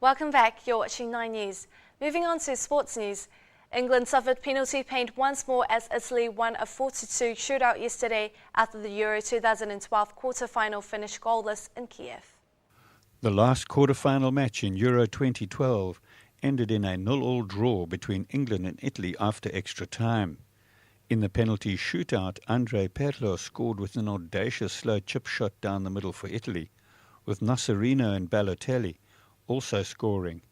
Welcome back, you're watching 9 News. Moving on to sports news. England suffered penalty pain once more as Italy won a 4-2 shootout yesterday after the Euro 2012 quarter-final finished goalless in Kiev. The last quarter-final match in Euro 2012 ended in a 0-0 draw between England and Italy after extra time. In the penalty shootout, Andrea Pirlo scored with an audacious slow chip shot down the middle for Italy, with Nocerino and Balotelli also scoring.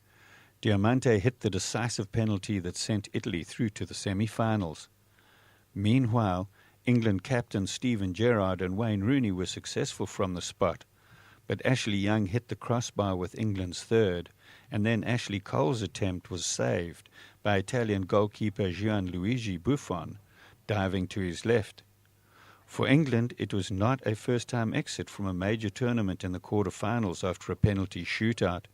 Diamante hit the decisive penalty that sent Italy through to the semi-finals. Meanwhile, England captains Steven Gerrard and Wayne Rooney were successful from the spot, but Ashley Young hit the crossbar with England's third, and then Ashley Cole's attempt was saved by Italian goalkeeper Gianluigi Buffon, diving to his left. For England, it was not a first-time exit from a major tournament in the quarter-finals after a penalty shootout.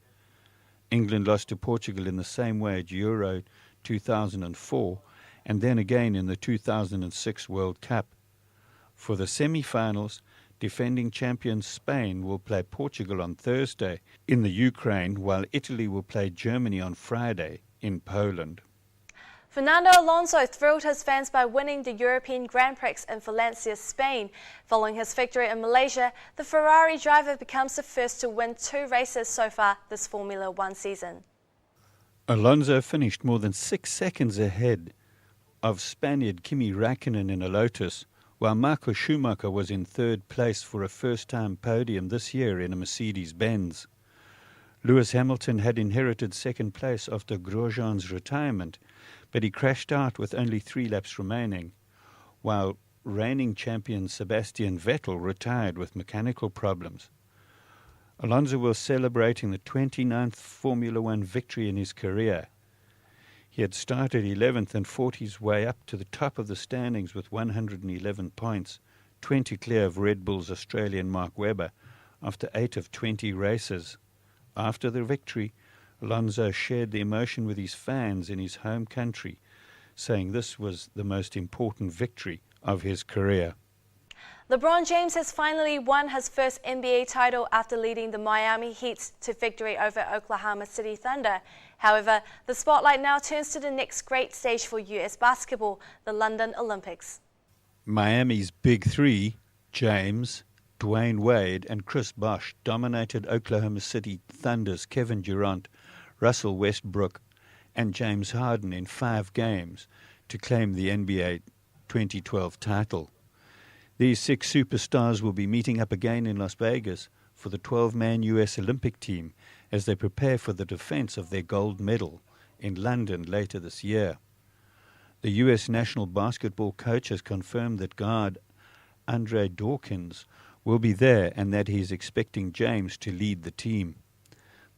England lost to Portugal in the same way at Euro 2004 and then again in the 2006 World Cup. For the semi-finals, defending champions Spain will play Portugal on Thursday in the Ukraine, while Italy will play Germany on Friday in Poland. Fernando Alonso thrilled his fans by winning the European Grand Prix in Valencia, Spain. Following his victory in Malaysia, the Ferrari driver becomes the first to win 2 races so far this Formula One season. Alonso finished more than 6 seconds ahead of Spaniard Kimi Räikkönen in a Lotus, while Michael Schumacher was in third place for a first-time podium this year in a Mercedes-Benz. Lewis Hamilton had inherited second place after Grosjean's retirement, but he crashed out with only 3 laps remaining, while reigning champion Sebastian Vettel retired with mechanical problems. Alonso was celebrating the 29th Formula One victory in his career. He had started 11th and fought his way up to the top of the standings with 111 points, 20 clear of Red Bull's Australian Mark Webber, after 8 of 20 races. After the victory, Alonso shared the emotion with his fans in his home country, saying this was the most important victory of his career. LeBron James has finally won his first NBA title after leading the Miami Heat to victory over Oklahoma City Thunder. However, the spotlight now turns to the next great stage for US basketball, the London Olympics. Miami's Big Three, James, Dwayne Wade and Chris Bosh, dominated Oklahoma City Thunder's Kevin Durant, Russell Westbrook and James Harden in 5 games to claim the NBA 2012 title. These 6 superstars will be meeting up again in Las Vegas for the 12-man US Olympic team as they prepare for the defense of their gold medal in London later this year. The US national basketball coach has confirmed that guard Andre Dawkins will be there and that he is expecting James to lead the team.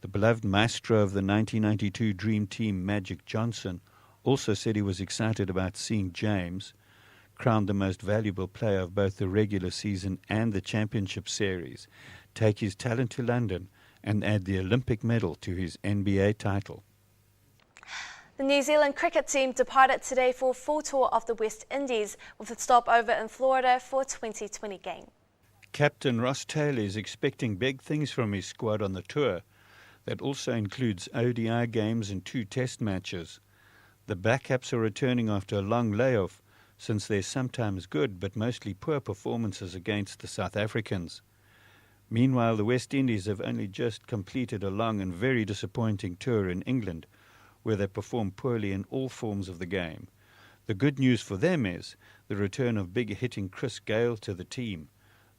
The beloved maestro of the 1992 Dream Team, Magic Johnson, also said he was excited about seeing James, crowned the most valuable player of both the regular season and the championship series, take his talent to London and add the Olympic medal to his NBA title. The New Zealand cricket team departed today for a full tour of the West Indies with a stopover in Florida for a 2020 game. Captain Ross Taylor is expecting big things from his squad on the tour. That also includes ODI games and 2 test matches. The backups are returning after a long layoff, since there's sometimes good but mostly poor performances against the South Africans. Meanwhile, the West Indies have only just completed a long and very disappointing tour in England, where they performed poorly in all forms of the game. The good news for them is the return of big-hitting Chris Gayle to the team.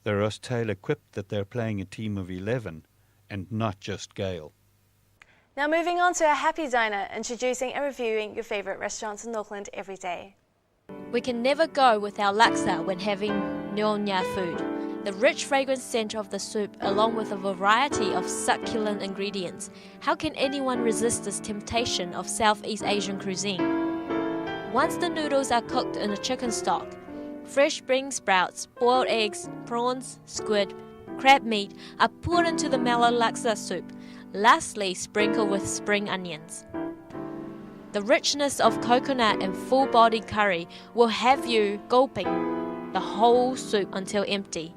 The Ross Taylor quipped that they're playing a team of 11 and not just Gayle. Now moving on to a Happy Diner, introducing and reviewing your favourite restaurants in Auckland every day. We can never go without laksa when having Nyonya food. The rich fragrant scent of the soup along with a variety of succulent ingredients. How can anyone resist this temptation of Southeast Asian cuisine? Once the noodles are cooked in a chicken stock, fresh spring sprouts, boiled eggs, prawns, squid, crab meat are poured into the mellow laksa soup. Lastly, sprinkle with spring onions. The richness of coconut and full-bodied curry will have you gulping the whole soup until empty.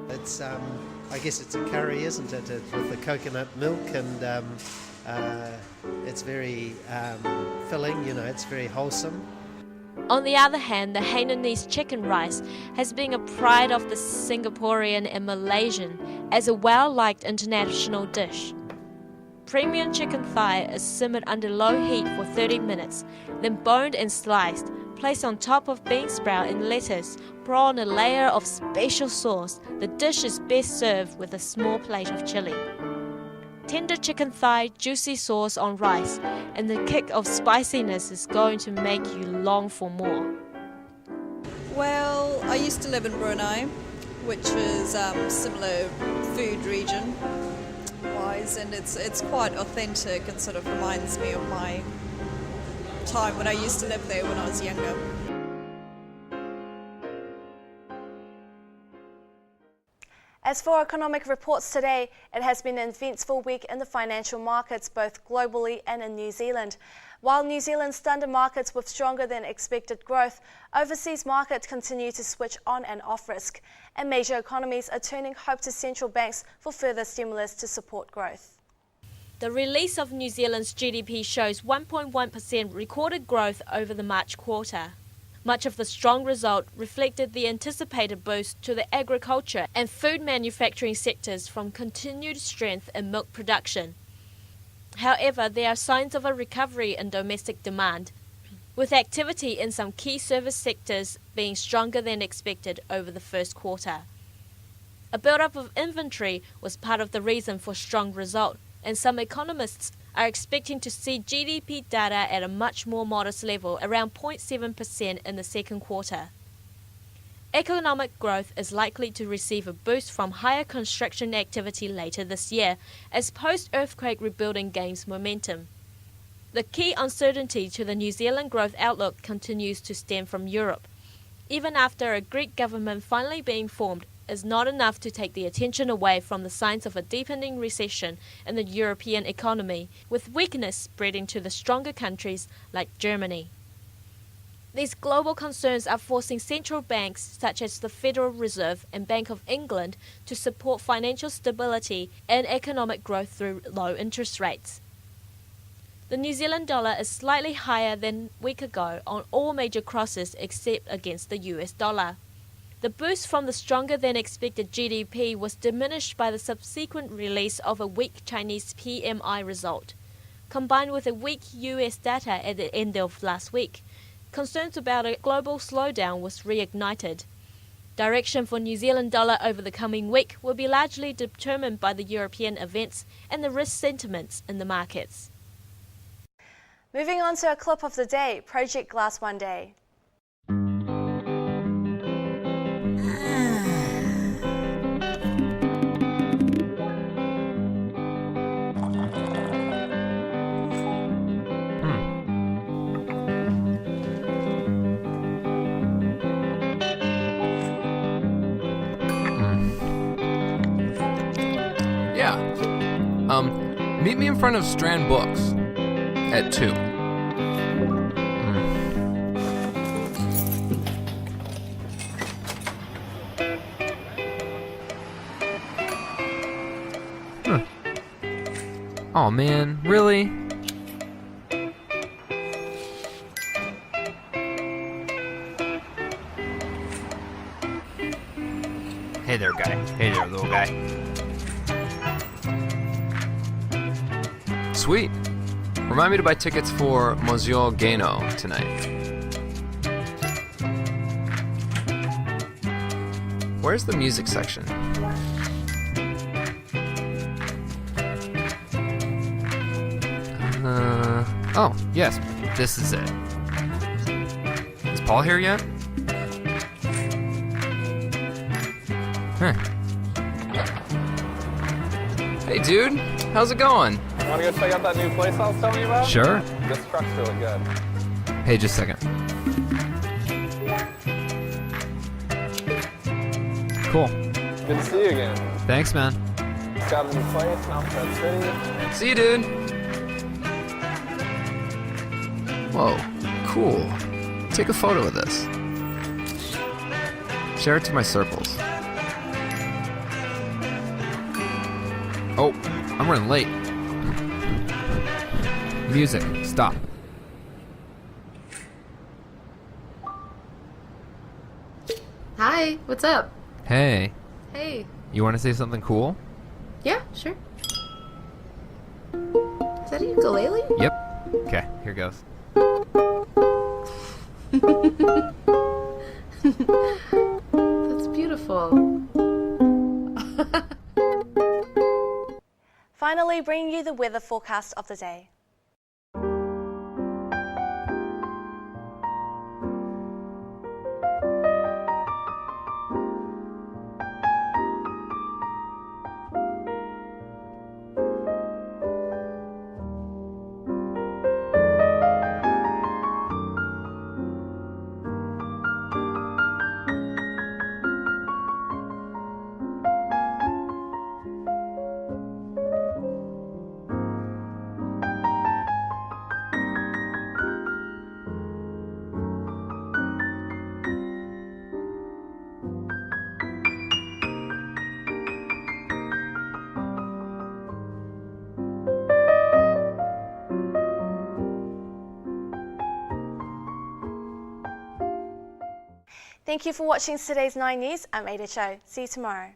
It's I guess it's a curry, isn't it, with the coconut milk, and it's very filling, it's very wholesome. On the other hand, the Hainanese chicken rice has been a pride of the Singaporean and Malaysian as a well-liked international dish. Premium chicken thigh is simmered under low heat for 30 minutes, then boned and sliced, placed on top of bean sprout and lettuce, pour on a layer of special sauce. The dish is best served with a small plate of chili. Tender chicken thigh, juicy sauce on rice, and the kick of spiciness is going to make you long for more. Well, I used to live in Brunei, which is similar food region wise, and it's quite authentic and sort of reminds me of my time when I used to live there when I was younger. As for economic reports today, it has been an eventful week in the financial markets, both globally and in New Zealand. While New Zealand's standard markets with stronger than expected growth, overseas markets continue to switch on and off risk, and major economies are turning hope to central banks for further stimulus to support growth. The release of New Zealand's GDP shows 1.1% recorded growth over the March quarter. Much of the strong result reflected the anticipated boost to the agriculture and food manufacturing sectors from continued strength in milk production. However, there are signs of a recovery in domestic demand, with activity in some key service sectors being stronger than expected over the first quarter. A build-up of inventory was part of the reason for strong result, and some economists are expecting to see GDP data at a much more modest level, around 0.7% in the second quarter. Economic growth is likely to receive a boost from higher construction activity later this year, as post-earthquake rebuilding gains momentum. The key uncertainty to the New Zealand growth outlook continues to stem from Europe. Even after a Greek government finally being formed, is not enough to take the attention away from the signs of a deepening recession in the European economy, with weakness spreading to the stronger countries like Germany. These global concerns are forcing central banks such as the Federal Reserve and Bank of England to support financial stability and economic growth through low interest rates. The New Zealand dollar is slightly higher than a week ago on all major crosses except against the US dollar. The boost from the stronger than expected GDP was diminished by the subsequent release of a weak Chinese PMI result. Combined with a weak US data at the end of last week, concerns about a global slowdown was reignited. Direction for New Zealand dollar over the coming week will be largely determined by the European events and the risk sentiments in the markets. Moving on to a clip of the day, Project Glass One Day. Meet me in front of Strand Books at 2. Oh man, really? Hey there, guy. Hey there, little guy. Sweet. Remind me to buy tickets for Monsieur Gano tonight. Where's the music section? Oh, yes, this is it. Is Paul here yet? Huh. Hey, dude, how's it going? Want to go check out that new place I was telling you about? Sure. This truck's really good. Hey, just a second. Cool. Good to see you again. Thanks, man. Just got a new place in Alphabet City. See you, dude. Whoa, cool. Take a photo of this. Share it to my circles. I'm running late. Music, stop. Hi, what's up? Hey, Hey. you want to say something cool? Yeah, sure. Is that a ukulele? Yep. Okay, here goes. That's beautiful. Finally, bringing you the weather forecast of the day. Thank you for watching today's 9 News. I'm Ada Cho. See you tomorrow.